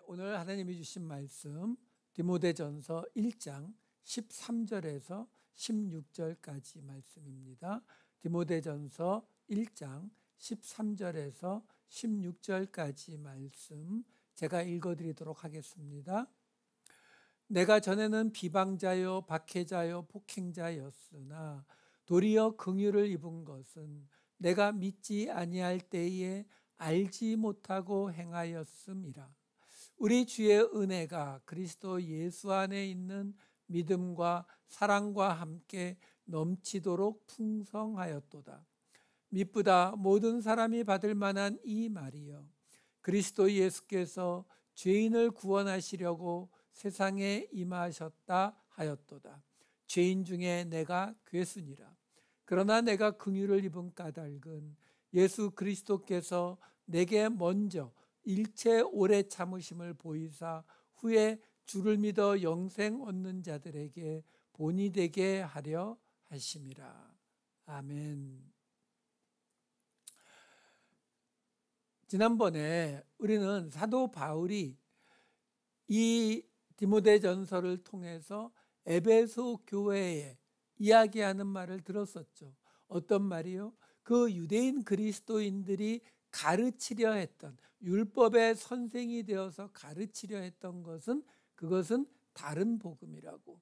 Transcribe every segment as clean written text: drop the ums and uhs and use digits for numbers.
오늘 하나님이 주신 말씀 디모데전서 1장 13절에서 16절까지 말씀입니다. 디모데전서 1장 13절에서 16절까지 말씀 제가 읽어드리도록 하겠습니다. 내가 전에는 비방자요 박해자요 폭행자였으나 도리어 긍휼을 입은 것은 내가 믿지 아니할 때에 알지 못하고 행하였음이라. 우리 주의 은혜가 그리스도 예수 안에 있는 믿음과 사랑과 함께 넘치도록 풍성하였도다. 미쁘다 모든 사람이 받을 만한 이 말이여, 그리스도 예수께서 죄인을 구원하시려고 세상에 임하셨다 하였도다. 죄인 중에 내가 괴순이라. 그러나 내가 긍휼을 입은 까닭은 예수 그리스도께서 내게 먼저 일체 오래 참으심을 보이사 후에 주를 믿어 영생 얻는 자들에게 본이 되게 하려 하심이라. 아멘. 지난번에 우리는 사도 바울이 이 디모데전서를 통해서 에베소 교회에 이야기하는 말을 들었었죠. 어떤 말이요? 그 유대인 그리스도인들이 가르치려 했던, 율법의 선생이 되어서 가르치려 했던 그것은 다른 복음이라고.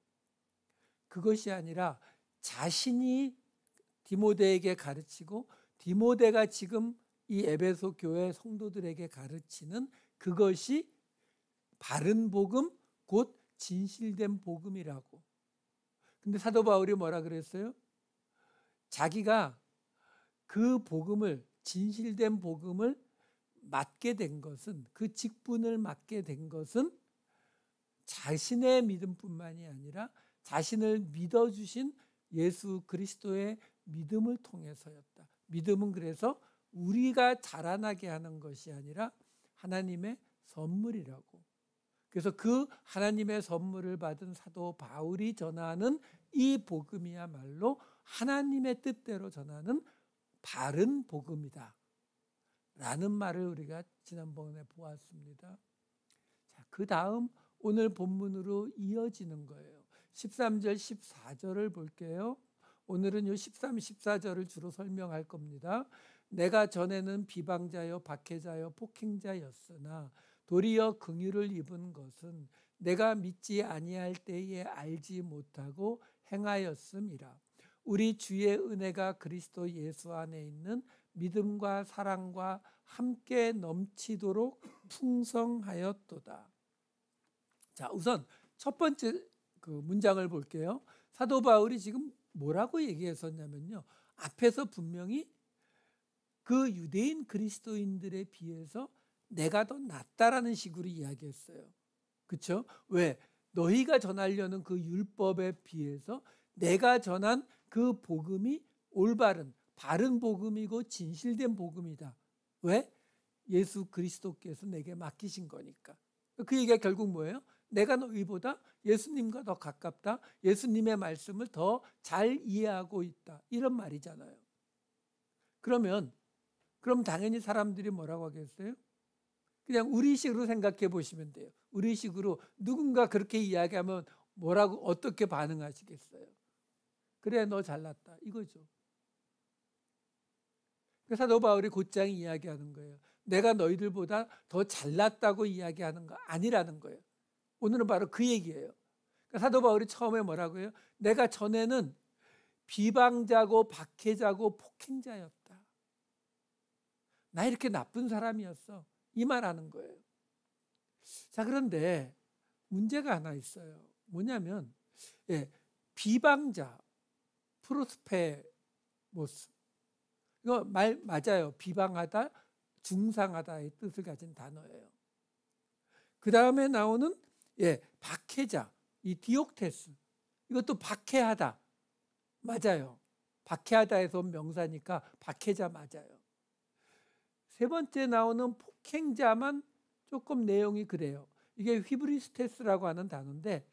그것이 아니라 자신이 디모데에게 가르치고 디모데가 지금 이 에베소 교회 성도들에게 가르치는 그것이 바른 복음, 곧 진실된 복음이라고. 근데 사도 바울이 뭐라 그랬어요? 자기가 그 복음을, 진실된 복음을 맡게 된 것은, 그 직분을 맡게 된 것은 자신의 믿음뿐만이 아니라 자신을 믿어주신 예수 그리스도의 믿음을 통해서였다. 믿음은 그래서 우리가 자라나게 하는 것이 아니라 하나님의 선물이라고. 그래서 그 하나님의 선물을 받은 사도 바울이 전하는 이 복음이야말로 하나님의 뜻대로 전하는 바른 복음이다 라는 말을 우리가 지난번에 보았습니다. 자, 그 다음 오늘 본문으로 이어지는 거예요. 13절 14절을 볼게요. 오늘은 요 13, 14절을 주로 설명할 겁니다. 내가 전에는 비방자요 박해자요 폭행자였으나 도리어 긍휼을 입은 것은 내가 믿지 아니할 때에 알지 못하고 행하였음이라. 우리 주의 은혜가 그리스도 예수 안에 있는 믿음과 사랑과 함께 넘치도록 풍성하였도다. 자, 우선 첫 번째 그 문장을 볼게요. 사도 바울이 지금 뭐라고 얘기했었냐면요, 앞에서 분명히 그 유대인 그리스도인들에 비해서 내가 더 낫다라는 식으로 이야기했어요. 그렇죠? 왜? 너희가 전하려는 그 율법에 비해서 내가 전한 그 복음이 올바른, 바른 복음이고 진실된 복음이다. 왜? 예수 그리스도께서 내게 맡기신 거니까. 그 얘기가 결국 뭐예요? 내가 너희보다 예수님과 더 가깝다. 예수님의 말씀을 더 잘 이해하고 있다. 이런 말이잖아요. 그럼 당연히 사람들이 뭐라고 하겠어요? 그냥 우리식으로 생각해 보시면 돼요. 우리식으로 누군가 그렇게 이야기하면 뭐라고 어떻게 반응하시겠어요? 그래, 너 잘났다 이거죠. 사도 바울이 곧장 이야기하는 거예요. 내가 너희들보다 더 잘났다고 이야기하는 거 아니라는 거예요. 오늘은 바로 그 얘기예요. 사도 바울이 처음에 뭐라고 해요? 내가 전에는 비방자고 박해자고 폭행자였다. 나 이렇게 나쁜 사람이었어. 이 말하는 거예요. 자, 그런데 문제가 하나 있어요. 뭐냐면 비방자, 프로스페모스, 이거 말 맞아요. 비방하다, 중상하다의 뜻을 가진 단어예요. 그 다음에 나오는 박해자, 이 디옥테스, 이것도 박해하다 맞아요. 박해하다에서 온 명사니까 박해자 맞아요. 세 번째 나오는 폭행자만 조금 내용이 그래요. 이게 휘브리스테스라고 하는 단어인데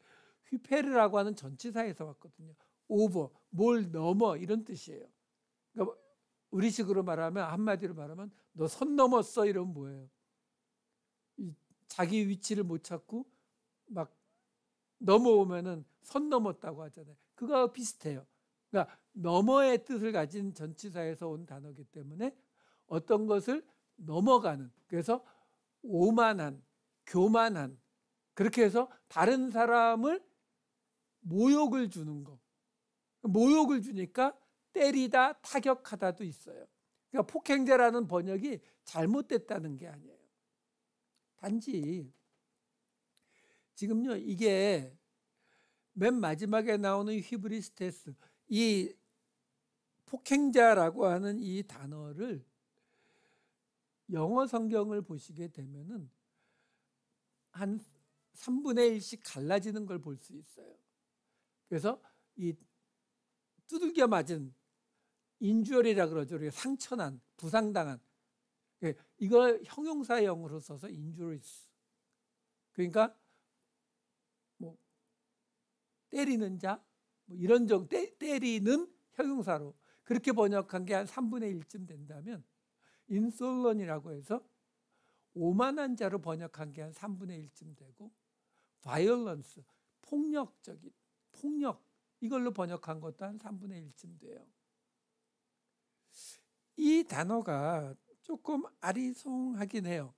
휘페르라고 하는 전치사에서 왔거든요. 오버, 뭘 넘어 이런 뜻이에요. 그러니까 우리식으로 말하면, 한마디로 말하면 너 선 넘었어 이러면 뭐예요? 자기 위치를 못 찾고 막 넘어오면은 선 넘었다고 하잖아요. 그거와 비슷해요. 그러니까 넘어의 뜻을 가진 전치사에서 온 단어이기 때문에 어떤 것을 넘어가는, 그래서 오만한, 교만한, 그렇게 해서 다른 사람을 모욕을 주는 거. 모욕을 주니까 때리다, 타격하다도 있어요. 그러니까 폭행자라는 번역이 잘못됐다는 게 아니에요. 단지 지금요, 이게 맨 마지막에 나오는 히브리스테스, 이 폭행자라고 하는 이 단어를 영어 성경을 보시게 되면은 한 3분의 1씩 갈라지는 걸 볼 수 있어요. 그래서 이 두들겨 맞은 인주얼이라 그러죠. 우리가 상처난, 부상당한. 이걸 형용사형으로 써서 인주리스. 그러니까 뭐 때리는 자, 뭐 이런 때리는 형용사로 그렇게 번역한 게 한 3분의 1쯤 된다면, 인솔런이라고 해서 오만한 자로 번역한 게 한 3분의 1쯤 되고, 바이올런스, 폭력적인, 폭력, 이걸로 번역한 것도 한 3분의 1쯤 돼요. 이 단어가 조금 아리송하긴 해요.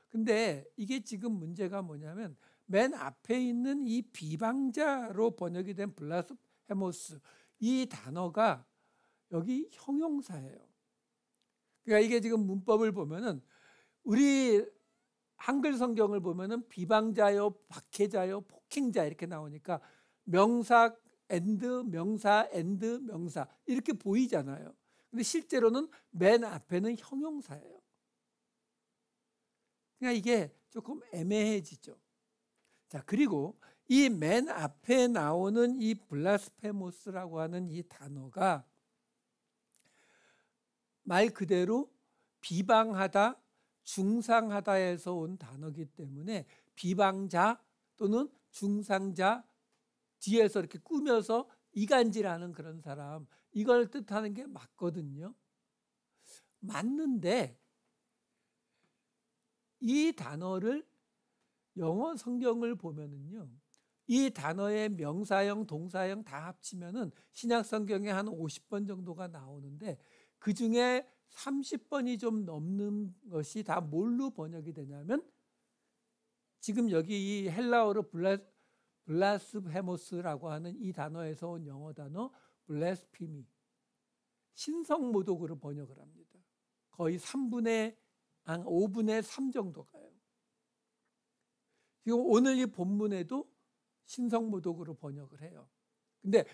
근데 이게 지금 문제가 뭐냐면 맨 앞에 있는 이 비방자로 번역이 된 블라스페모스, 이 단어가 여기 형용사예요. 그러니까 이게 지금 문법을 보면은 우리 한글 성경을 보면은 비방자요, 박해자요, 폭행자 이렇게 나오니까 명사 and, 명사 and, 명사 이렇게 보이잖아요. 근데 실제로는 맨 앞에는 형용사예요. 그러니까 이게 조금 애매해지죠. 자, 그리고 이 맨 앞에 나오는 이 블라스페모스라고 하는 이 단어가 말 그대로 비방하다, 중상하다에서 온 단어이기 때문에 비방자 또는 중상자, 뒤에서 이렇게 꾸며서 이간질하는 그런 사람, 이걸 뜻하는 게 맞거든요. 맞는데 이 단어를 영어 성경을 보면은요, 이 단어의 명사형, 동사형 다 합치면은 신약 성경에 한 50번 정도가 나오는데 그 중에 30번이 좀 넘는 것이 다 뭘로 번역이 되냐면, 지금 여기 이 헬라어로 블라스페모스라고 하는 이 단어에서 온 영어 단어 블레스피미, 신성모독으로 번역을 합니다. 거의 5분의 3 정도 가요. 지금 오늘 이 본문에도 신성모독으로 번역을 해요. 근데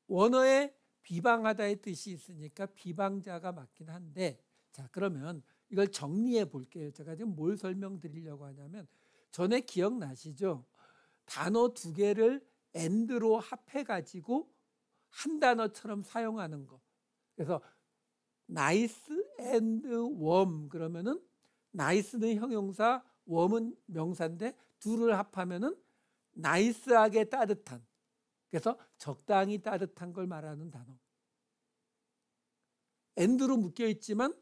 원어에 비방하다의 뜻이 있으니까 비방자가 맞긴 한데, 자, 그러면 이걸 정리해 볼게요. 제가 지금 뭘 설명드리려고 하냐면, 전에 기억나시죠? 단어 두 개를 and로 합해 가지고 한 단어처럼 사용하는 거. 그래서 nice and warm 그러면은 nice는 형용사, warm은 명사인데 둘을 합하면은 nice하게 따뜻한, 그래서 적당히 따뜻한 걸 말하는 단어. and로 묶여 있지만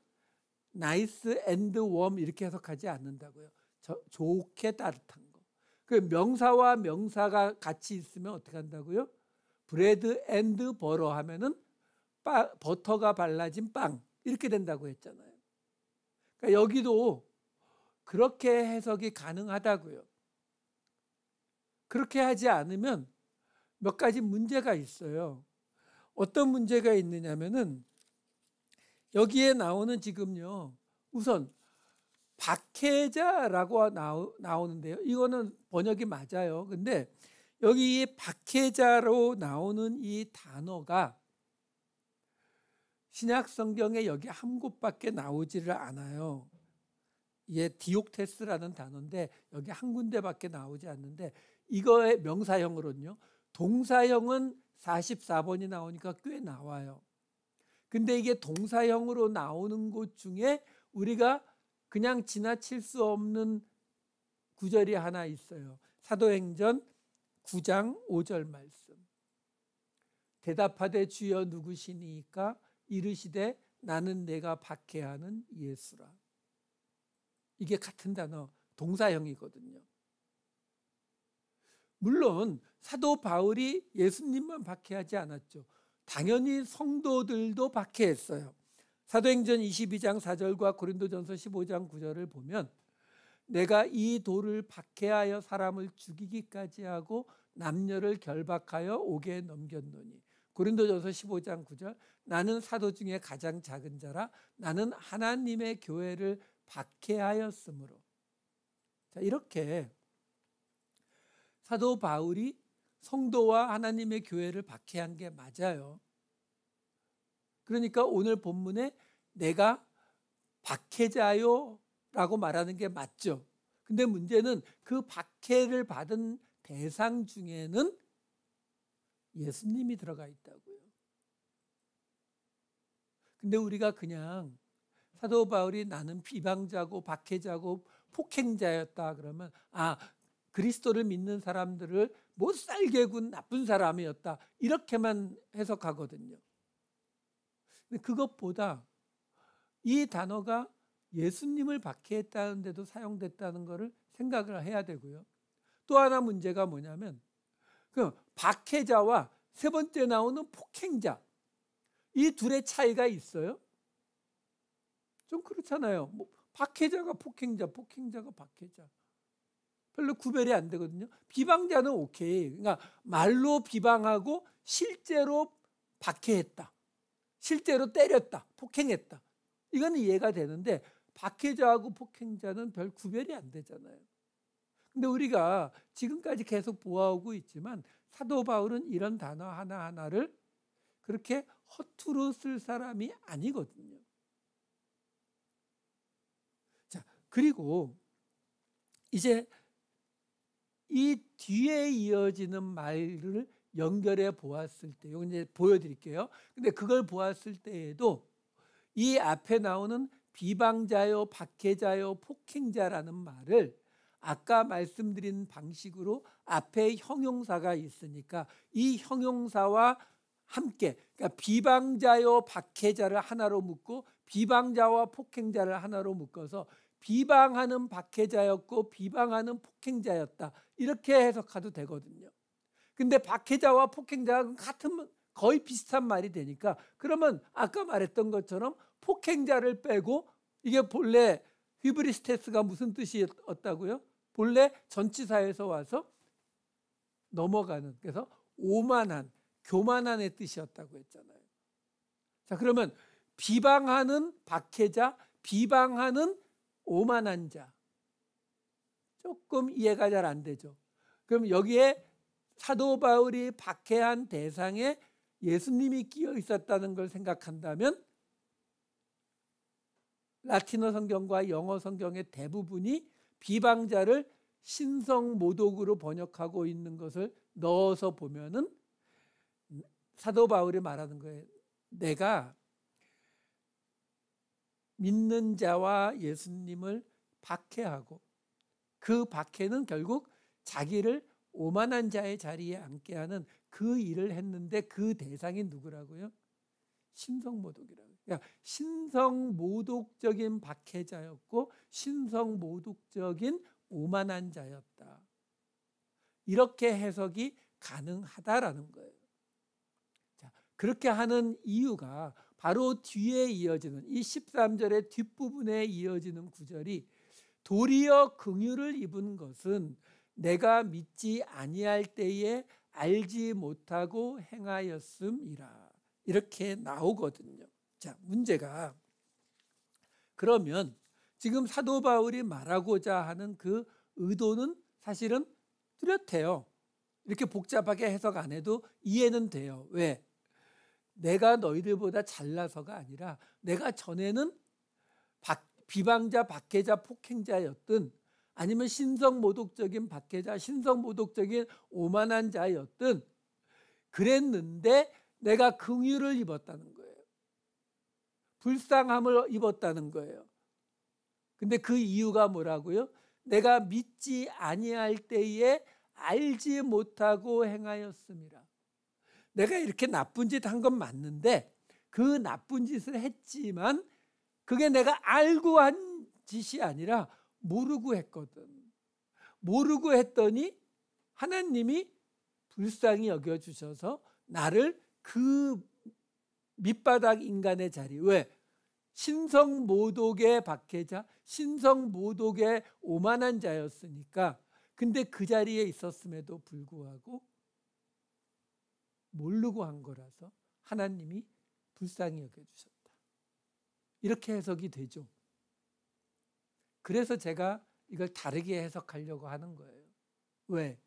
nice and warm 이렇게 해석하지 않는다고요. 좋게 따뜻한 거. 그 명사와 명사가 같이 있으면 어떻게 한다고요? bread and butter 하면은 버터가 발라진 빵 이렇게 된다고 했잖아요. 그러니까 여기도 그렇게 해석이 가능하다고요. 그렇게 하지 않으면 몇 가지 문제가 있어요. 어떤 문제가 있느냐면은 여기에 나오는 지금요, 우선 박해자라고 나오는데요. 이거는 번역이 맞아요. 근데 여기 이 박해자로 나오는 이 단어가 신약 성경에 여기 한 곳밖에 나오지를 않아요. 이게 디옥테스라는 단어인데 여기 한 군데밖에 나오지 않는데, 이거의 명사형으로는요, 동사형은 44번이 나오니까 꽤 나와요. 근데 이게 동사형으로 나오는 곳 중에 우리가 그냥 지나칠 수 없는 구절이 하나 있어요. 사도행전 9장 5절 말씀. 대답하되 주여 누구시니까 이르시되 나는 내가 박해하는 예수라. 이게 같은 단어 동사형이거든요. 물론 사도 바울이 예수님만 박해하지 않았죠. 당연히 성도들도 박해했어요. 사도행전 22장 4절과 고린도전서 15장 9절을 보면 내가 이 돌을 박해하여 사람을 죽이기까지 하고 남녀를 결박하여 옥에 넘겼노니. 고린도전서 15장 9절 나는 사도 중에 가장 작은 자라 나는 하나님의 교회를 박해하였으므로. 자, 이렇게 사도 바울이 성도와 하나님의 교회를 박해한 게 맞아요. 그러니까 오늘 본문에 내가 박해자요 라고 말하는 게 맞죠. 근데 문제는 그 박해를 받은 대상 중에는 예수님이 들어가 있다고요. 근데 우리가 그냥 사도 바울이 나는 비방자고 박해자고 폭행자였다 그러면 그리스도를 믿는 사람들을 못 살게 군 나쁜 사람이었다 이렇게만 해석하거든요. 근데 그것보다 이 단어가 예수님을 박해했다는 데도 사용됐다는 것을 생각을 해야 되고요. 또 하나 문제가 뭐냐면 그 박해자와 세 번째 나오는 폭행자, 이 둘의 차이가 있어요? 좀 그렇잖아요. 뭐 박해자가 폭행자, 폭행자가 박해자. 별로 구별이 안 되거든요. 비방자는 오케이. 그러니까 말로 비방하고 실제로 박해했다. 실제로 때렸다. 폭행했다. 이건 이해가 되는데 박해자하고 폭행자는 별 구별이 안 되잖아요. 근데 우리가 지금까지 계속 보아오고 있지만 사도 바울은 이런 단어 하나하나를 그렇게 허투루 쓸 사람이 아니거든요. 자, 그리고 이제 이 뒤에 이어지는 말을 연결해 보았을 때, 이거 이제 보여드릴게요. 근데 그걸 보았을 때에도 이 앞에 나오는 비방자요, 박해자요, 폭행자라는 말을 아까 말씀드린 방식으로 앞에 형용사가 있으니까 이 형용사와 함께, 그러니까 비방자요, 박해자를 하나로 묶고 비방자와 폭행자를 하나로 묶어서 비방하는 박해자였고 비방하는 폭행자였다 이렇게 해석해도 되거든요. 근데 박해자와 폭행자가 같은 거의 비슷한 말이 되니까 그러면 아까 말했던 것처럼 폭행자를 빼고 이게 본래 휘브리스테스가 무슨 뜻이었다고요? 본래 전치사에서 와서 넘어가는, 그래서 오만한, 교만한의 뜻이었다고 했잖아요. 자, 그러면 비방하는 박해자, 비방하는 오만한 자, 조금 이해가 잘 안 되죠. 그럼 여기에 사도 바울이 박해한 대상에 예수님이 끼어 있었다는 걸 생각한다면 라틴어 성경과 영어 성경의 대부분이 비방자를 신성모독으로 번역하고 있는 것을 넣어서 보면은 사도 바울이 말하는 거예요. 내가 믿는 자와 예수님을 박해하고 그 박해는 결국 자기를 오만한 자의 자리에 앉게 하는 그 일을 했는데 그 대상이 누구라고요? 신성모독이라고. 그러니까 신성모독적인 박해자였고 신성모독적인 오만한 자였다. 이렇게 해석이 가능하다라는 거예요. 자, 그렇게 하는 이유가 바로 뒤에 이어지는 이 13절의 뒷부분에 이어지는 구절이 도리어 긍휼을 입은 것은 내가 믿지 아니할 때에 알지 못하고 행하였음이라 이렇게 나오거든요. 자, 문제가 그러면 지금 사도 바울이 말하고자 하는 그 의도는 사실은 뚜렷해요. 이렇게 복잡하게 해석 안 해도 이해는 돼요. 왜? 내가 너희들보다 잘나서가 아니라 내가 전에는 비방자, 박해자, 폭행자였든 아니면 신성모독적인 박해자, 신성모독적인 오만한 자였든 그랬는데 내가 긍휼을 입었다는 거예요. 불쌍함을 입었다는 거예요. 근데 그 이유가 뭐라고요? 내가 믿지 아니할 때에 알지 못하고 행하였음이라. 내가 이렇게 나쁜 짓 한 건 맞는데 그 나쁜 짓을 했지만 그게 내가 알고 한 짓이 아니라 모르고 했거든. 모르고 했더니 하나님이 불쌍히 여겨주셔서 나를 그 밑바닥 인간의 자리, 왜? 신성모독의 박해자, 신성모독의 오만한 자였으니까. 근데 그 자리에 있었음에도 불구하고 모르고 한 거라서 하나님이 불쌍히 여겨주셨다. 이렇게 해석이 되죠. 그래서 제가 이걸 다르게 해석하려고 하는 거예요. 왜?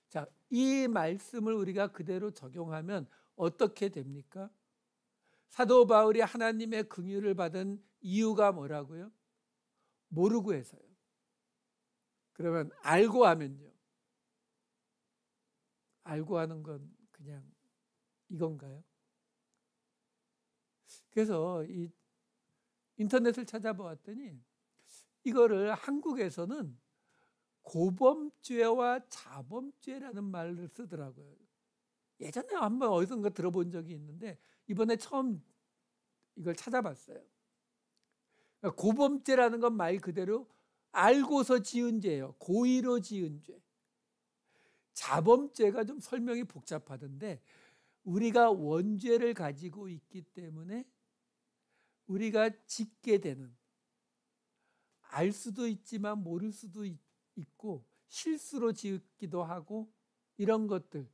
자, 이 말씀을 우리가 그대로 적용하면 어떻게 됩니까? 사도 바울이 하나님의 긍휼을 받은 이유가 뭐라고요? 모르고 해서요. 그러면 알고 하면요. 알고 하는 건 그냥 이건가요? 그래서 이 인터넷을 찾아보았더니 이거를 한국에서는 고범죄와 자범죄라는 말을 쓰더라고요. 예전에 한번 어디선가 들어본 적이 있는데 이번에 처음 이걸 찾아봤어요. 그러니까 고범죄라는 건 말 그대로 알고서 지은 죄예요. 고의로 지은 죄. 자범죄가 좀 설명이 복잡하던데 우리가 원죄를 가지고 있기 때문에 우리가 짓게 되는, 알 수도 있지만 모를 수도 있고 실수로 짓기도 하고 이런 것들,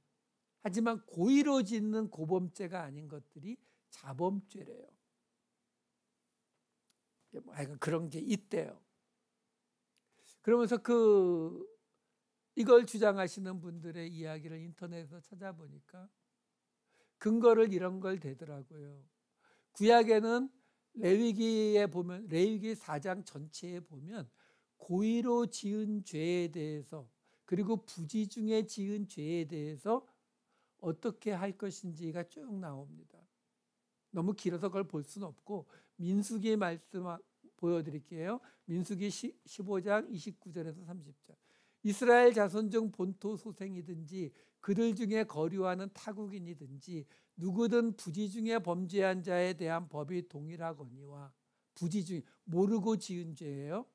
하지만 고의로 짓는 고범죄가 아닌 것들이 자범죄래요. 그런 게 있대요. 그러면서 이걸 주장하시는 분들의 이야기를 인터넷에서 찾아보니까 근거를 이런 걸 대더라고요. 구약에는 레위기에 보면, 레위기 4장 전체에 보면 고의로 지은 죄에 대해서, 그리고 부지 중에 지은 죄에 대해서 어떻게 할 것인지가 쭉 나옵니다. 너무 길어서 그걸 볼 수는 없고 민수기 말씀 보여드릴게요. 민수기 15장 29절에서 30절. 이스라엘 자손 중 본토 소생이든지 그들 중에 거류하는 타국인이든지 누구든 부지 중에 범죄한 자에 대한 법이 동일하거니와, 부지 중 모르고 지은 죄예요.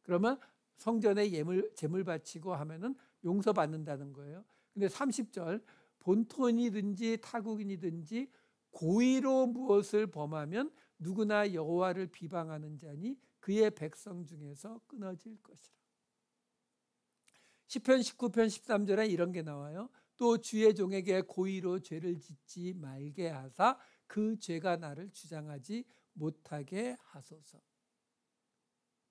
그러면 성전에 제물 바치고 하면은 용서받는다는 거예요. 근데 30절, 본토인이든지 타국인이든지 고의로 무엇을 범하면 누구나 여호와를 비방하는 자니 그의 백성 중에서 끊어질 것이라. 시편 19편 13절에 이런 게 나와요. 또 주의 종에게 고의로 죄를 짓지 말게 하사 그 죄가 나를 주장하지 못하게 하소서.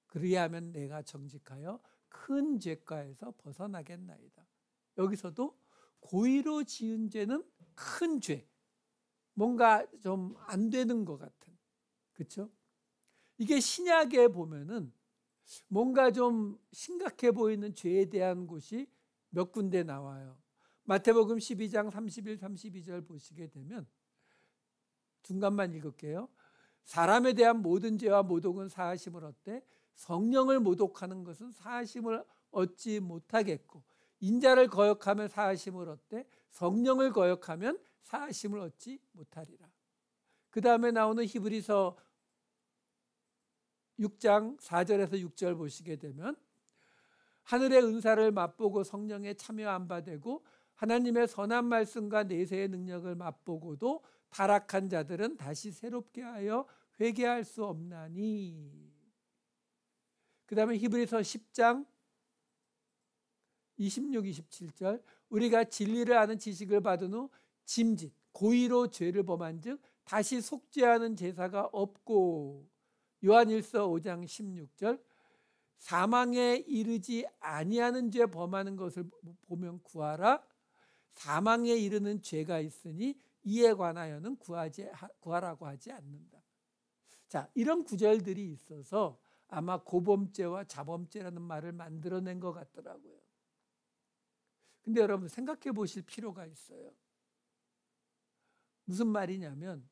그리하면 내가 정직하여 큰 죄가에서 벗어나겠나이다. 여기서도 고의로 지은 죄는 큰 죄, 뭔가 좀 안 되는 것 같은, 그렇죠? 이게 신약에 보면은 뭔가 좀 심각해 보이는 죄에 대한 곳이 몇 군데 나와요. 마태복음 12장 31, 32절 보시게 되면 중간만 읽을게요. 사람에 대한 모든 죄와 모독은 사하심을 얻되 성령을 모독하는 것은 사하심을 얻지 못하겠고, 인자를 거역하면 사하심을 얻되 성령을 거역하면 사하심을 얻지 못하리라. 그 다음에 나오는 히브리서 6장 4절에서 6절 보시게 되면 하늘의 은사를 맛보고 성령에 참여 안 받고 하나님의 선한 말씀과 내세의 능력을 맛보고도 타락한 자들은 다시 새롭게 하여 회개할 수 없나니. 그 다음에 히브리서 10장 26, 27절, 우리가 진리를 아는 지식을 받은 후 짐짓 고의로 죄를 범한 즉 다시 속죄하는 제사가 없고, 요한일서 5장 16절, 사망에 이르지 아니하는 죄 범하는 것을 보면 구하라. 사망에 이르는 죄가 있으니 이에 관하여는 구하라고 하지 않는다. 자, 이런 구절들이 있어서 아마 고범죄와 자범죄라는 말을 만들어낸 것 같더라고요. 근데 여러분 생각해 보실 필요가 있어요. 무슨 말이냐면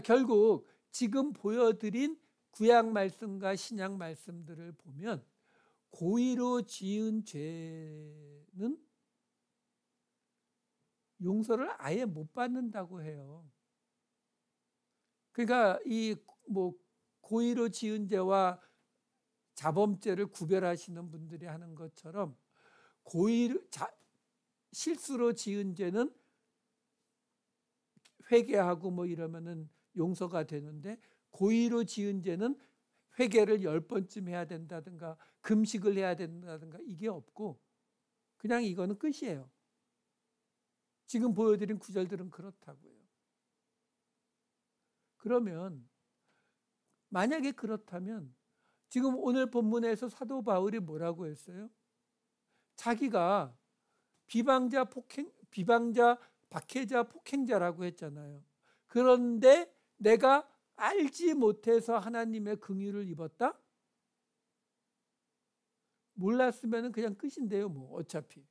결국 지금 보여드린 구약 말씀과 신약 말씀들을 보면 고의로 지은 죄는 용서를 아예 못 받는다고 해요. 그러니까 이 고의로 지은 죄와 자범죄를 구별하시는 분들이 하는 것처럼 실수로 지은 죄는 회개하고 뭐 이러면은 용서가 되는데, 고의로 지은 죄는 회개를 10번쯤 해야 된다든가 금식을 해야 된다든가 이게 없고 그냥 이거는 끝이에요. 지금 보여드린 구절들은 그렇다고요. 그러면 만약에 그렇다면 지금 오늘 본문에서 사도 바울이 뭐라고 했어요? 자기가 비방자, 박해자, 폭행자라고 했잖아요. 그런데 내가 알지 못해서 하나님의 긍휼을 입었다? 몰랐으면 그냥 끝인데요, 뭐 어차피.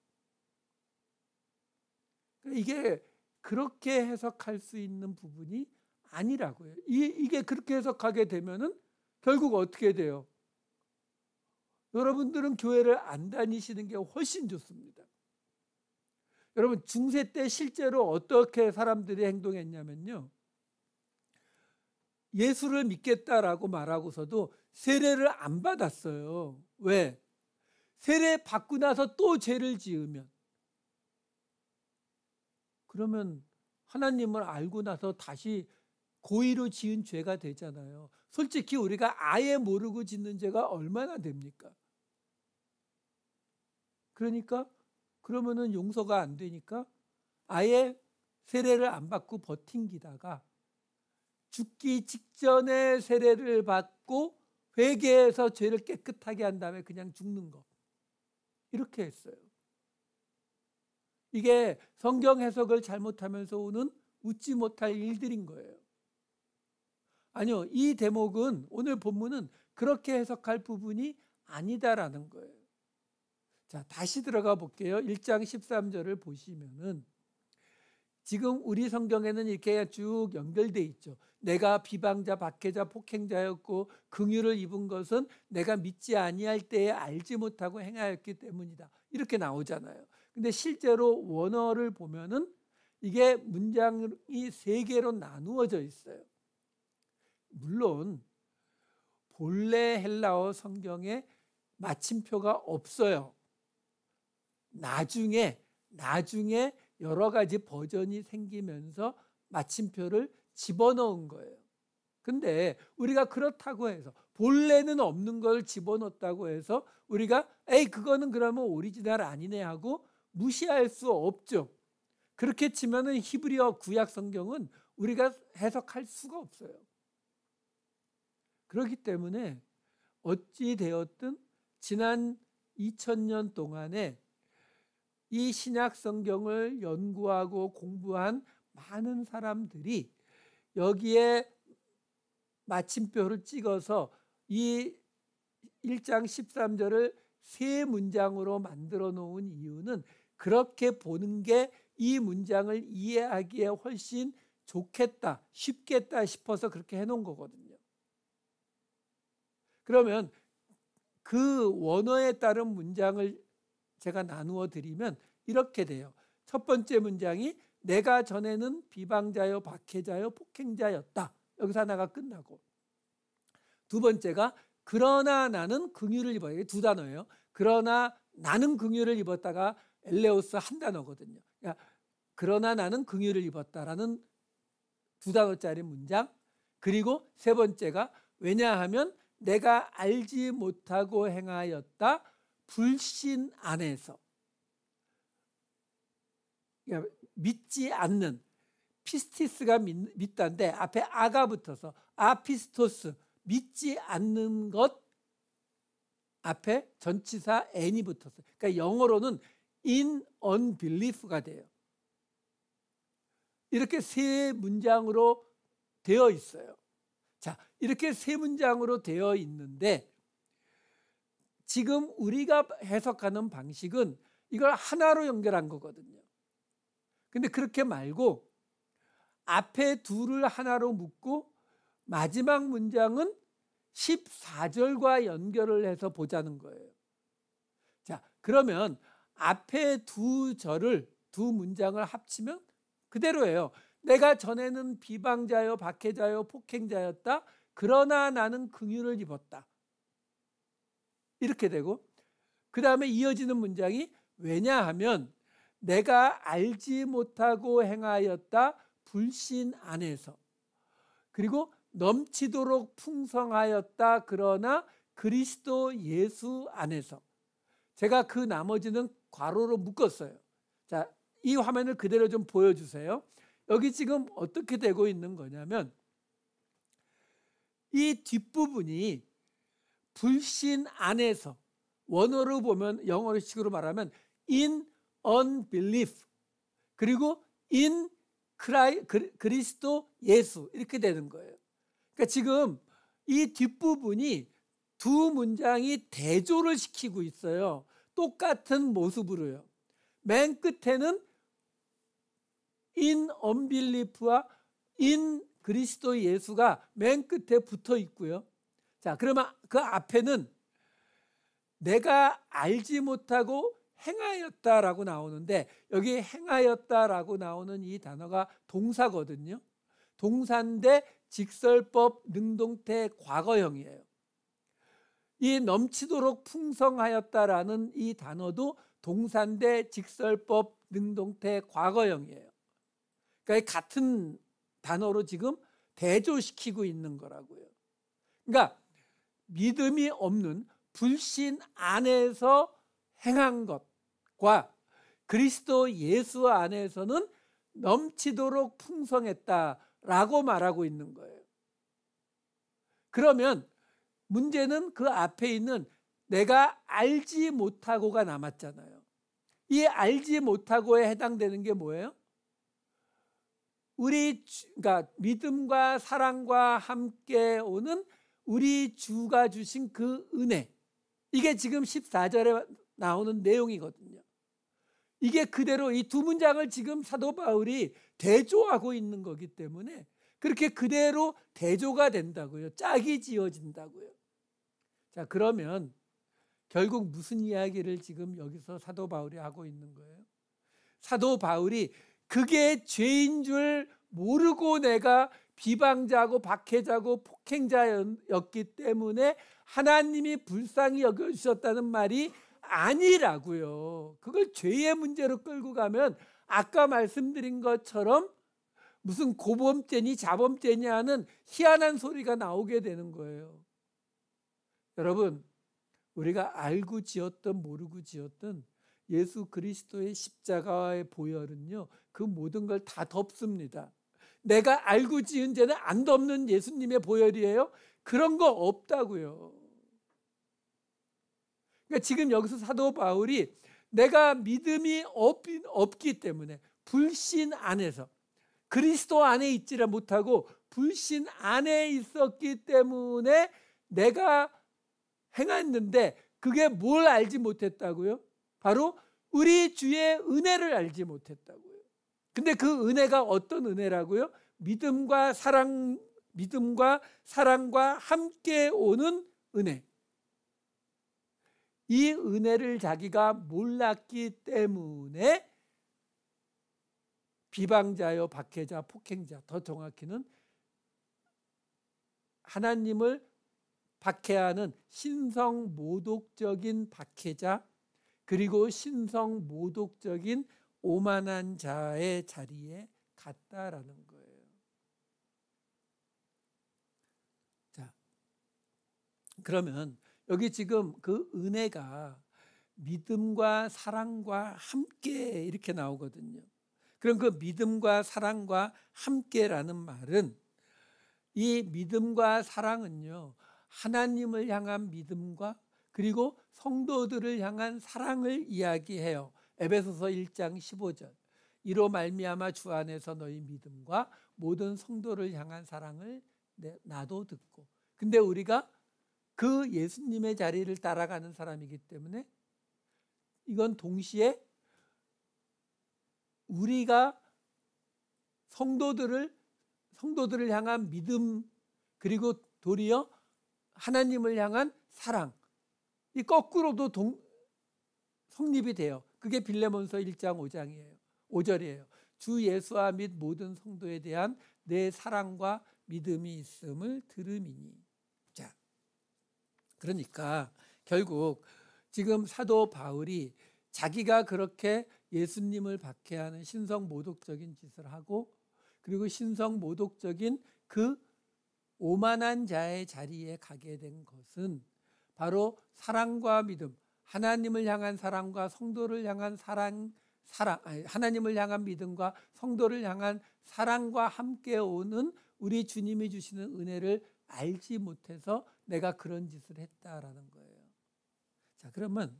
이게 그렇게 해석할 수 있는 부분이 아니라고요. 이게 그렇게 해석하게 되면은 결국 어떻게 돼요? 여러분들은 교회를 안 다니시는 게 훨씬 좋습니다. 여러분, 중세 때 실제로 어떻게 사람들이 행동했냐면요, 예수를 믿겠다라고 말하고서도 세례를 안 받았어요. 왜? 세례 받고 나서 또 죄를 지으면, 그러면 하나님을 알고 나서 다시 고의로 지은 죄가 되잖아요. 솔직히 우리가 아예 모르고 짓는 죄가 얼마나 됩니까? 그러니까 그러면은 용서가 안 되니까 아예 세례를 안 받고 버팅기다가 죽기 직전에 세례를 받고 회개해서 죄를 깨끗하게 한 다음에 그냥 죽는 거, 이렇게 했어요. 이게 성경 해석을 잘못하면서 오는 웃지 못할 일들인 거예요. 아니요, 이 대목은, 오늘 본문은 그렇게 해석할 부분이 아니다라는 거예요. 자, 다시 들어가 볼게요. 1장 13절을 보시면은 지금 우리 성경에는 이렇게 쭉 연결돼 있죠. 내가 비방자, 박해자, 폭행자였고 긍휼을 입은 것은 내가 믿지 아니할 때에 알지 못하고 행하였기 때문이다. 이렇게 나오잖아요. 근데 실제로 원어를 보면은 이게 문장이 3개로 나누어져 있어요. 물론 본래 헬라어 성경에 마침표가 없어요. 나중에 여러 가지 버전이 생기면서 마침표를 집어넣은 거예요. 근데 우리가 그렇다고 해서, 본래는 없는 걸 집어넣었다고 해서 우리가 그거는 그러면 오리지널 아니네 하고 무시할 수 없죠. 그렇게 치면은 히브리어 구약 성경은 우리가 해석할 수가 없어요. 그렇기 때문에 어찌 되었든 지난 2000년 동안에 이 신약 성경을 연구하고 공부한 많은 사람들이 여기에 마침표를 찍어서 이 1장 13절을 3문장으로 만들어 놓은 이유는 그렇게 보는 게 이 문장을 이해하기에 훨씬 좋겠다, 쉽겠다 싶어서 그렇게 해놓은 거거든요. 그러면 그 원어에 따른 문장을 제가 나누어 드리면 이렇게 돼요. 첫 번째 문장이 내가 전에는 비방자요, 박해자요, 폭행자였다. 여기서 하나가 끝나고, 두 번째가 그러나 나는 긍휼을 입어요. 이게 2단어예요. 그러나 나는 긍휼을 입었다가 엘레오스 한 단어거든요. 그러나 나는 긍휼을 입었다라는 2단어짜리 문장. 그리고 세 번째가 왜냐하면 내가 알지 못하고 행하였다, 불신 안에서. 믿지 않는, 피스티스가 믿다인데 앞에 아가 붙어서 아피스토스, 믿지 않는 것, 앞에 전치사 n이 붙었어요. 그러니까 영어로는 in unbelief가 돼요. 이렇게 3문장으로 되어 있어요. 자, 이렇게 3문장으로 되어 있는데 지금 우리가 해석하는 방식은 이걸 하나로 연결한 거거든요. 근데 그렇게 말고 앞에 둘을 하나로 묶고 마지막 문장은 14절과 연결을 해서 보자는 거예요. 자, 그러면 앞에 두 문장을 합치면 그대로예요. 내가 전에는 비방자요, 박해자요, 폭행자였다. 그러나 나는 긍휼을 입었다. 이렇게 되고, 그 다음에 이어지는 문장이 왜냐하면 내가 알지 못하고 행하였다 불신 안에서, 그리고 넘치도록 풍성하였다 그러나 그리스도 예수 안에서. 제가 그 나머지는 괄호로 묶었어요. 자, 이 화면을 그대로 좀 보여주세요. 여기 지금 어떻게 되고 있는 거냐면 이 뒷부분이 불신 안에서, 원어로 보면 영어식으로 말하면 in unbelief, 그리고 in 그리스도 예수, 이렇게 되는 거예요. 그러니까 지금 이 뒷부분이 두 문장이 대조를 시키고 있어요. 똑같은 모습으로요. 맨 끝에는 in unbelief와 in 그리스도 예수가 맨 끝에 붙어 있고요. 자, 그러면 그 앞에는 내가 알지 못하고 행하였다라고 나오는데, 여기 행하였다라고 나오는 이 단어가 동사거든요. 동사인데 직설법 능동태 과거형이에요. 이 넘치도록 풍성하였다라는 이 단어도 동사인데 직설법 능동태 과거형이에요. 그러니까 같은 단어로 지금 대조시키고 있는 거라고요. 그러니까 믿음이 없는 불신 안에서 행한 것과 그리스도 예수 안에서는 넘치도록 풍성했다라고 말하고 있는 거예요. 그러면 문제는 그 앞에 있는 내가 알지 못하고가 남았잖아요. 이 알지 못하고에 해당되는 게 뭐예요? 그러니까 믿음과 사랑과 함께 오는 우리 주가 주신 그 은혜, 이게 지금 14절에 나오는 내용이거든요. 이게 그대로 이 두 문장을 지금 사도 바울이 대조하고 있는 거기 때문에 그렇게 그대로 대조가 된다고요. 짝이 지어진다고요. 자, 그러면 결국 무슨 이야기를 지금 여기서 사도 바울이 하고 있는 거예요? 사도 바울이 그게 죄인 줄 모르고 내가 비방자고 박해자고 폭행자였기 때문에 하나님이 불쌍히 여겨주셨다는 말이 아니라고요. 그걸 죄의 문제로 끌고 가면 아까 말씀드린 것처럼 무슨 고범죄니 자범죄니 하는 희한한 소리가 나오게 되는 거예요. 여러분, 우리가 알고 지었든 모르고 지었든 예수 그리스도의 십자가의 보혈은요, 그 모든 걸 다 덮습니다. 내가 알고 지은 죄는 안 덮는 예수님의 보혈이에요? 그런 거 없다고요. 그러니까 지금 여기서 사도 바울이 내가 믿음이 없기 때문에 불신 안에서, 그리스도 안에 있지를 못하고 불신 안에 있었기 때문에 내가 행했는데, 그게 뭘 알지 못했다고요? 바로 우리 주의 은혜를 알지 못했다고요. 근데 그 은혜가 어떤 은혜라고요? 믿음과 사랑과 함께 오는 은혜. 이 은혜를 자기가 몰랐기 때문에 비방자요, 박해자, 폭행자, 더 정확히는 하나님을 박해하는 신성모독적인 박해자, 그리고 신성모독적인 오만한 자의 자리에 갔다라는 거예요. 자, 그러면 여기 지금 그 은혜가 믿음과 사랑과 함께 이렇게 나오거든요. 그럼 그 믿음과 사랑과 함께라는 말은, 이 믿음과 사랑은요, 하나님을 향한 믿음과 그리고 성도들을 향한 사랑을 이야기해요. 에베소서 1장 15절. 이로 말미암아 주 안에서 너희 믿음과 모든 성도를 향한 사랑을 나도 듣고. 근데 우리가 그 예수님의 자리를 따라가는 사람이기 때문에 이건 동시에 우리가 성도들을 향한 믿음, 그리고 도리어 하나님을 향한 사랑, 이 거꾸로도 성립이 돼요. 그게 빌레몬서 1장 5절이에요. 주 예수와 및 모든 성도에 대한 내 사랑과 믿음이 있음을 들음이니. 자, 그러니까 결국 지금 사도 바울이 자기가 그렇게 예수님을 박해하는 신성 모독적인 짓을 하고, 그리고 신성 모독적인 그 오만한 자의 자리에 가게 된 것은 바로 사랑과 믿음, 하나님을 향한 사랑과 성도를 향한 하나님을 향한 믿음과 성도를 향한 사랑과 함께 오는 우리 주님이 주시는 은혜를 알지 못해서 내가 그런 짓을 했다라는 거예요. 자, 그러면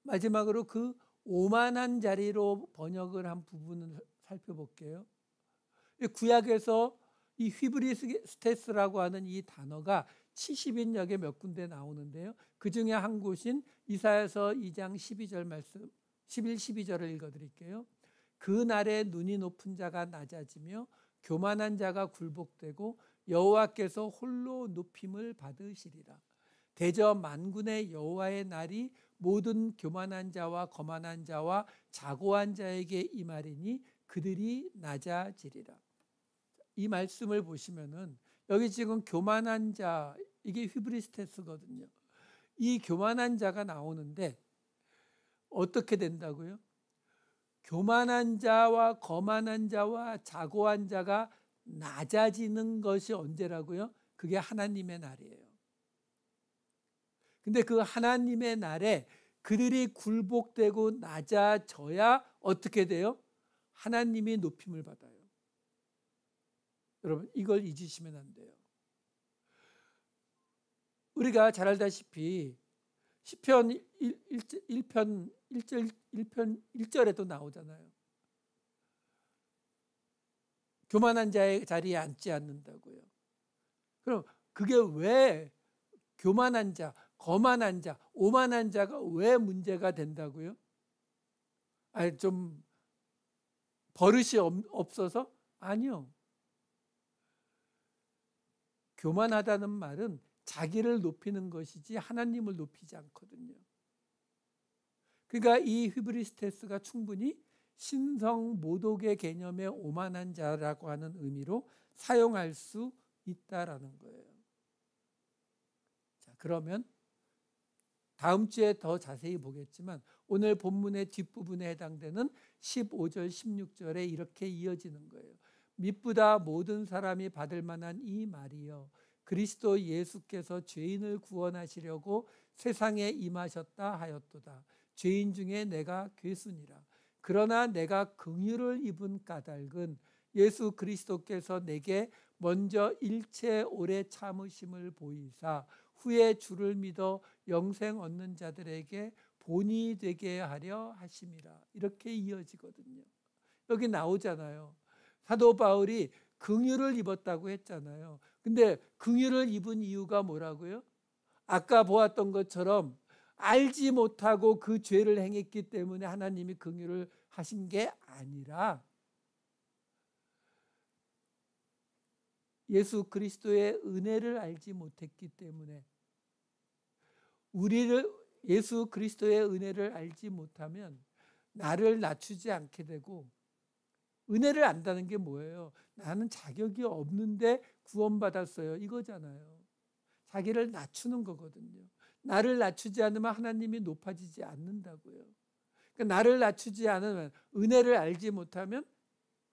마지막으로 그 오만한 자리로 번역을 한 부분을 살펴볼게요. 구약에서 이 휘브리스테스라고 하는 이 단어가 70인역에 몇 군데 나오는데요. 그 중에 한 곳인 이사야서 2장 12절 말씀, 11, 12절을 읽어드릴게요. 그날에 눈이 높은 자가 낮아지며 교만한 자가 굴복되고 여호와께서 홀로 높임을 받으시리라. 대저 만군의 여호와의 날이 모든 교만한 자와 거만한 자와 자고한 자에게 임하리니 그들이 낮아지리라. 이 말씀을 보시면은 여기 지금 교만한 자, 이게 휘브리스테스거든요. 이 교만한 자가 나오는데 어떻게 된다고요? 교만한 자와 거만한 자와 자고한 자가 낮아지는 것이 언제라고요? 그게 하나님의 날이에요. 근데 그 하나님의 날에 그들이 굴복되고 낮아져야 어떻게 돼요? 하나님이 높임을 받아요. 여러분, 이걸 잊으시면 안 돼요. 우리가 잘 알다시피 시편 1편 1절에도 나오잖아요. 교만한 자의 자리에 앉지 않는다고요. 그럼 그게 왜 교만한 자, 거만한 자, 오만한 자가 왜 문제가 된다고요? 아니, 좀 버릇이 없어서? 아니요. 교만하다는 말은 자기를 높이는 것이지 하나님을 높이지 않거든요. 그러니까 이 휘브리스테스가 충분히 신성 모독의 개념의 오만한 자라고 하는 의미로 사용할 수 있다라는 거예요. 자, 그러면 다음 주에 더 자세히 보겠지만 오늘 본문의 뒷부분에 해당되는 15절, 16절에 이렇게 이어지는 거예요. 미쁘다 모든 사람이 받을 만한 이 말이여, 그리스도 예수께서 죄인을 구원하시려고 세상에 임하셨다 하였도다. 죄인 중에 내가 괴순이라. 그러나 내가 긍휼을 입은 까닭은 예수 그리스도께서 내게 먼저 일체 오래 참으심을 보이사 후에 주를 믿어 영생 얻는 자들에게 본이 되게 하려 하심이라. 이렇게 이어지거든요. 여기 나오잖아요. 사도 바울이 긍휼을 입었다고 했잖아요. 근데 긍휼을 입은 이유가 뭐라고요? 아까 보았던 것처럼 알지 못하고 그 죄를 행했기 때문에 하나님이 긍휼을 하신 게 아니라 예수 그리스도의 은혜를 알지 못했기 때문에, 우리를 예수 그리스도의 은혜를 알지 못하면 나를 낮추지 않게 되고, 은혜를 안다는 게 뭐예요? 나는 자격이 없는데 구원받았어요, 이거잖아요. 자기를 낮추는 거거든요. 나를 낮추지 않으면 하나님이 높아지지 않는다고요. 그러니까 나를 낮추지 않으면, 은혜를 알지 못하면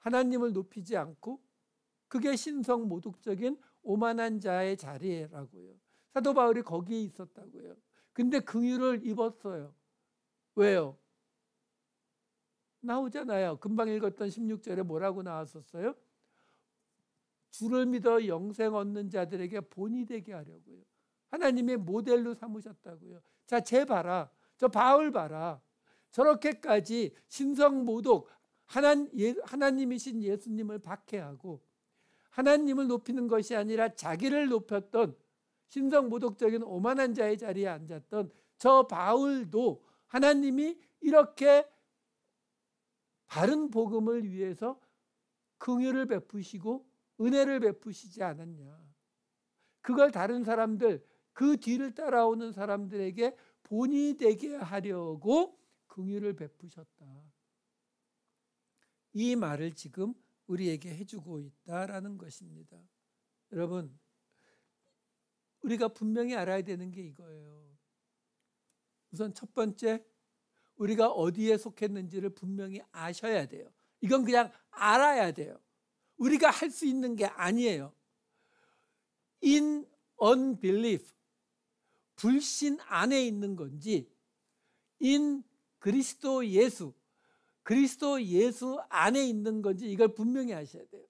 하나님을 높이지 않고, 그게 신성 모독적인 오만한 자의 자리라고요. 사도 바울이 거기에 있었다고요. 근데 긍휼을 입었어요. 왜요? 나오잖아요. 금방 읽었던 16절에 뭐라고 나왔었어요? 주를 믿어 영생 얻는 자들에게 본이 되게 하려고요. 하나님의 모델로 삼으셨다고요. 자, 쟤 봐라. 저 바울 봐라. 저렇게까지 신성 모독, 하나님이신 예수님을 박해하고 하나님을 높이는 것이 아니라 자기를 높였던 신성 모독적인 오만한 자의 자리에 앉았던 저 바울도 하나님이 이렇게 바른 복음을 위해서 긍휼을 베푸시고 은혜를 베푸시지 않았냐. 그걸 다른 사람들, 그 뒤를 따라오는 사람들에게 본이 되게 하려고 긍휼을 베푸셨다. 이 말을 지금 우리에게 해주고 있다라는 것입니다. 여러분, 우리가 분명히 알아야 되는 게 이거예요. 우선 첫 번째, 우리가 어디에 속했는지를 분명히 아셔야 돼요. 이건 그냥 알아야 돼요. 우리가 할 수 있는 게 아니에요. In unbelief, 불신 안에 있는 건지, in 그리스도 예수 안에 있는 건지 이걸 분명히 아셔야 돼요.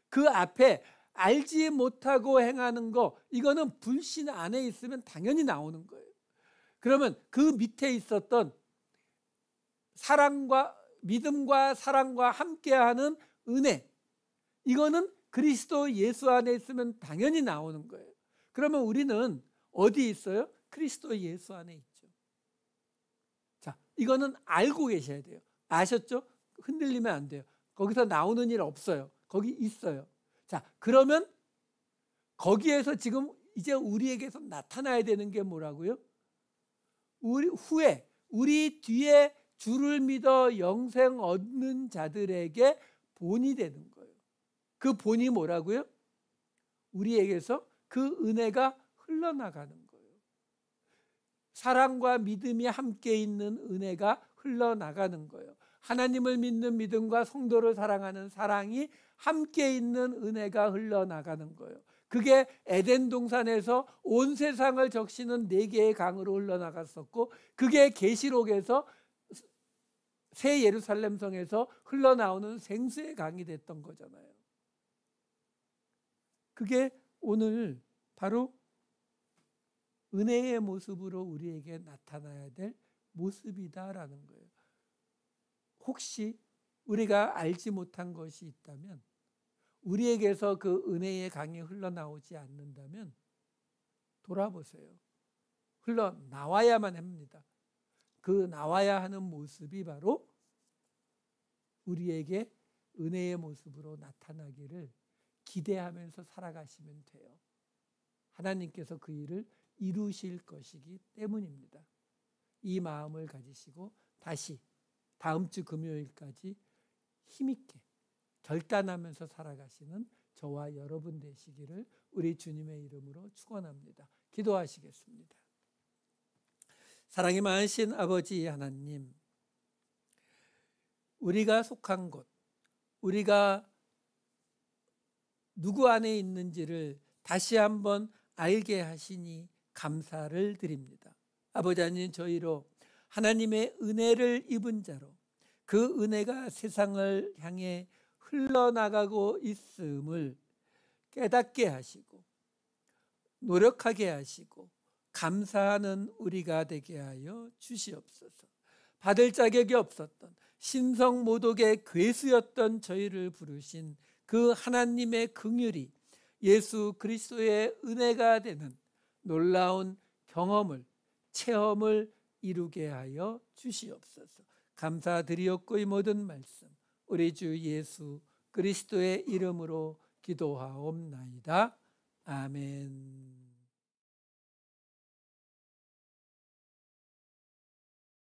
그 앞에 알지 못하고 행하는 거, 이거는 불신 안에 있으면 당연히 나오는 거예요. 그러면 그 밑에 있었던 사랑과 믿음과 사랑과 함께하는 은혜, 이거는 그리스도 예수 안에 있으면 당연히 나오는 거예요. 그러면 우리는 어디 있어요? 그리스도 예수 안에 있죠. 자, 이거는 알고 계셔야 돼요. 아셨죠? 흔들리면 안 돼요. 거기서 나오는 일 없어요. 거기 있어요. 자, 그러면 거기에서 지금 이제 우리에게서 나타나야 되는 게 뭐라고요? 우리 뒤에 주를 믿어 영생 얻는 자들에게 본이 되는 거예요. 그 본이 뭐라고요? 우리에게서 그 은혜가 흘러나가는 거예요. 사랑과 믿음이 함께 있는 은혜가 흘러나가는 거예요. 하나님을 믿는 믿음과 성도를 사랑하는 사랑이 함께 있는 은혜가 흘러나가는 거예요. 그게 에덴 동산에서 온 세상을 적시는 4개의 강으로 흘러나갔었고, 그게 계시록에서 새 예루살렘 성에서 흘러나오는 생수의 강이 됐던 거잖아요. 그게 오늘 바로 은혜의 모습으로 우리에게 나타나야 될 모습이다라는 거예요. 혹시 우리가 알지 못한 것이 있다면, 우리에게서 그 은혜의 강이 흘러나오지 않는다면 돌아보세요. 흘러나와야만 합니다. 그 나와야 하는 모습이 바로 우리에게 은혜의 모습으로 나타나기를 기대하면서 살아가시면 돼요. 하나님께서 그 일을 이루실 것이기 때문입니다. 이 마음을 가지시고 다시 다음 주 금요일까지 힘있게 결단하면서 살아가시는 저와 여러분 되시기를 우리 주님의 이름으로 축원합니다. 기도하시겠습니다. 사랑이 많으신 아버지 하나님, 우리가 속한 곳, 우리가 누구 안에 있는지를 다시 한번 알게 하시니 감사를 드립니다. 아버지 하나님, 저희로 하나님의 은혜를 입은 자로 그 은혜가 세상을 향해 흘러나가고 있음을 깨닫게 하시고 노력하게 하시고 감사하는 우리가 되게 하여 주시옵소서. 받을 자격이 없었던 신성모독의 괴수였던 저희를 부르신 그 하나님의 긍휼이 예수 그리스도의 은혜가 되는 놀라운 경험을, 체험을 이루게 하여 주시옵소서. 감사드리옵고 이 모든 말씀 우리 주 예수 그리스도의 이름으로 기도하옵나이다. 아멘.